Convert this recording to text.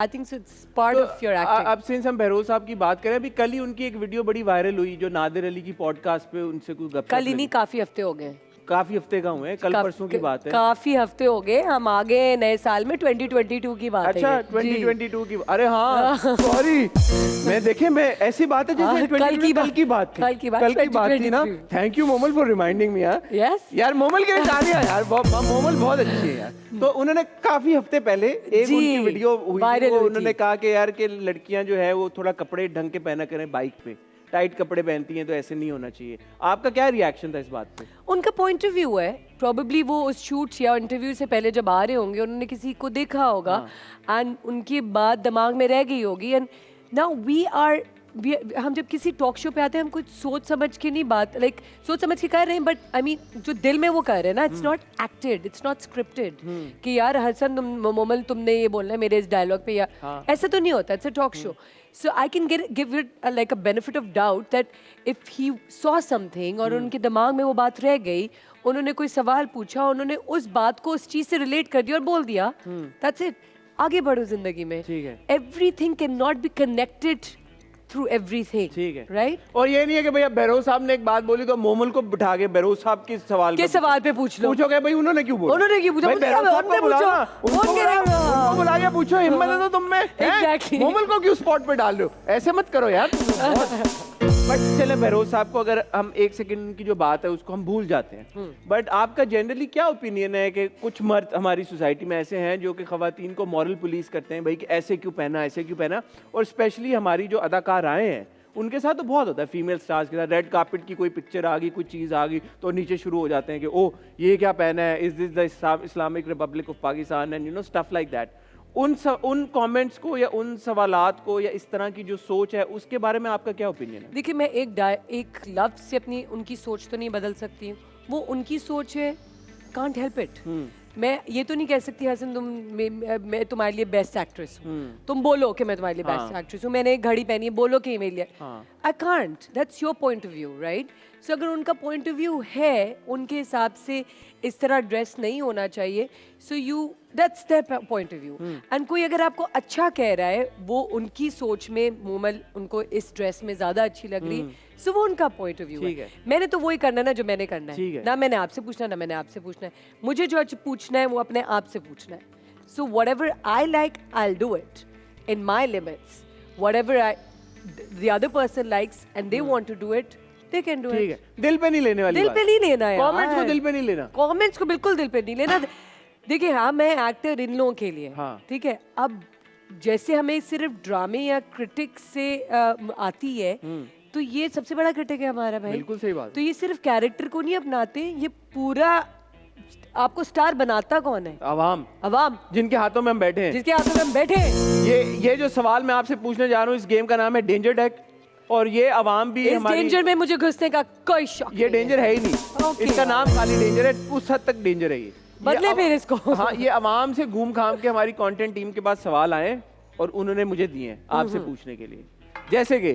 I think so it's part of your acting. अब since हम बहरोज साहब की बात करें, अभी कल ही उनकी एक वीडियो बड़ी वायरल हुई जो नादिर अली की पॉडकास्ट पे उनसे कुछ गपशप कल ही नहीं, काफी हफ्ते हो गए। काफी हफ्ते का हुए, कल परसों की बात है। काफी हफ्ते हो गए, हम आगे नए साल में 2022 की बात है। अच्छा 2022 की, अरे हाँ सॉरी, मैं देखे मैं ऐसी बात है जैसे कल की बात थी, कल की बात थी ना। Thank you Momal for reminding me यार। यस यार मोमल के लिए तालियां यार, मोमल बहुत अच्छी है यार। तो उन्होंने काफी हफ्ते पहले एक उनकी वीडियो हुई, उन्होंने कहा कि यार के लड़कियां जो है वो थोड़ा कपड़े ढंग के पहना करें, बाइक पे टाइट कपड़े पहनती हैं तो ऐसे नहीं होना चाहिए। आपका क्या रिएक्शन था इस बात पे? उनका पॉइंट ऑफ व्यू है, प्रोबेबली वो उस शूट या इंटरव्यू से पहले जब आ रहे होंगे उन्होंने किसी को देखा होगा एंड उनकी बात दिमाग में रह गई होगी। एंड नाउ हम जब किसी टॉक शो पे आते हैं हम कुछ सोच समझ के नहीं बात सोच समझ के कर रहे हैं, बट आई मीन जो दिल में वो कर रहे हैं ना, it's not acted, it's not scripted कि यार हसन मोमल तुमने ये बोलना है मेरे इस डायलॉग पे, या ऐसा तो नहीं होता। It's a talk show, so I can give it like a benefit of doubt that if he saw something और उनके दिमाग में वो बात रह गई, उन्होंने कोई सवाल पूछा, उन्होंने उस बात को उस चीज से रिलेट कर दिया और बोल दिया, that's it, आगे बढ़ो जिंदगी में। ठीक है। Everything cannot be connected through everything, ठीक है, right? और ये नहीं है कि भैया बहरोज साहब ने एक बात बोली तो मोमल को बिठा के बहरोज साहब के सवाल पे पूछ लो, पूछोगे भाई उन्होंने क्यों बोला, उन्होंने क्यों पूछा, बहरोज साहब को बुलाओ ना, उनको बुला के पूछो, हिम्मत है तो तुम में। Exactly. मोमल को क्यों स्पॉट पे डाल रहे हो, ऐसे मत करो यार। बट चले बहरोज साहब को अगर हम एक सेकंड की जो बात है उसको हम भूल जाते हैं, बट आपका जनरली क्या ओपिनियन है कि कुछ मर्द हमारी सोसाइटी में ऐसे हैं जो कि खवातीन को मॉरल पुलिस करते हैं, भाई कि ऐसे क्यों पहना, ऐसे क्यों पहना, और स्पेशली हमारी जो अदाकार आए हैं उनके साथ तो बहुत होता है, फीमेल स्टार्स के साथ रेड कार्पेट की कोई पिक्चर आ गई, कुछ चीज़ आ गई तो नीचे शुरू हो जाते हैं कि ओह ये क्या पहना है, is this the Islamic Republic of Pakistan, and you know stuff like that. उन कमेंट्स को या उन सवालात को या इस तरह की जो सोच है उसके बारे में आपका क्या ओपिनियन है? देखिए मैं एक लफ्ज से अपनी उनकी सोच तो नहीं बदल सकती, वो उनकी सोच है, कांट हेल्प इट। मैं ये तो नहीं कह सकती हसन मैं तुम्हारे लिए बेस्ट एक्ट्रेस हूँ, तुम बोलो कि मैं तुम्हारे लिए बेस्ट एक्ट्रेस हूँ, मैंने एक घड़ी पहनी है, बोलो कि मेरे लिए, I can't, that's your point of view, right? So अगर उनका पॉइंट ऑफ व्यू है उनके हिसाब से इस तरह ड्रेस नहीं होना चाहिए, so you that's their point of view. And कोई अगर आपको अच्छा कह रहा है, वो उनकी सोच में मोमल उनको इस ड्रेस में ज्यादा अच्छी लग रही है, सो वो उनका पॉइंट ऑफ व्यू है। मैंने तो वही करना है ना जो मैंने करना है, ना मैंने आपसे पूछना ना मैंने आपसे पूछना है, मुझे जो पूछना है वो अपने आप से पूछना है। So whatever I like I will do it in my limits, whatever the other person likes and they want to do it, they can do it. दिल पे नहीं लेने वाली, दिल पे नहीं लेना है, कमेंट्स को दिल पे नहीं लेना, कमेंट्स को बिल्कुल दिल पे नहीं लेना। देखिए हाँ, मैं एक्टर इन लोगों के लिए, ठीक है, अब जैसे हमें सिर्फ ड्रामे या क्रिटिक से आती है, तो ये सबसे बड़ा क्रिटिक है हमारा भाई, बिल्कुल सही बात। तो ये सिर्फ कैरेक्टर को नहीं अपनाते, ये पूरा आपको स्टार बनाता कौन है? अवाम जिनके हाथों में हम बैठे हैं, ये जो सवाल मैं आपसे पूछने जा रहा हूँ, इस गेम का नाम है डेंजर डेक, और ये अवाम भी इस डेंजर में मुझे घुसने का कोई शौक ये डेंजर है ही नहीं, इसका नाम खाली डेंजर है, उस हद तक डेंजर है ये। बदले फिर इसको। हाँ, ये अवाम से घूम घाम के हमारी कंटेंट टीम के पास सवाल आए और उन्होंने मुझे दिए आपसे पूछने के लिए, जैसे कि